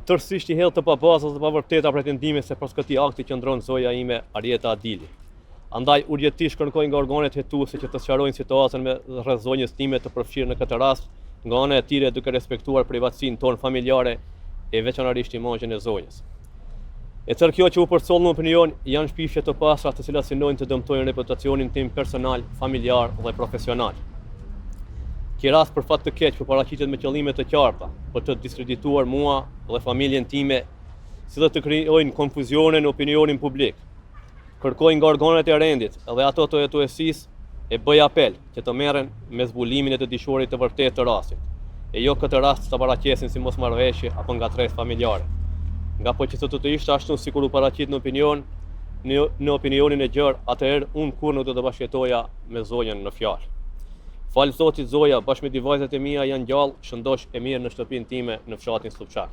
tërësisht i hedh të pabazës dhe pavërteta pretendime se pas këtij akti qëndron zoja ime Arieta Adili. Andaj urgjentisht kërkoj nga organet hetuese që të sqarojnë situatën me rreth zonjës time të përfshirë në këtë rast, nga ana e tyre duke respektuar privatësinë tonë familjare e veçanërisht imazhin e zonjës. E tërë kjo që u përcoll në opinion janë shpifje të pastra të cilat synojnë të dëmtojnë reputacionin tim personal, familjar dhe profesional. Ky rast për fat të keq paraqitet me qëllime të qarta për të diskredituar mua dhe familjen time, si dhe të krijojnë konfuzione në opinionin publik. Kërkoj nga organet e rendit dhe ato të hetuesisë e bëj apel që të merren me zbulimin e të dishurit të vërtetë të rastit, e jo këtë rast të paraqesin si mosmarrëveshje apo ngatresë familjare. Nga po që të ishte ashtu sikur u paraqit në opinionin e gjerë, atëherë unë kur nuk do të bashkëtoja me zonjën në fjalë. Falë Zotit, zoja bashkë me dy vajzat e mia janë gjallë, shëndosh e mirë në shtëpinë time në fshatin Slupçar.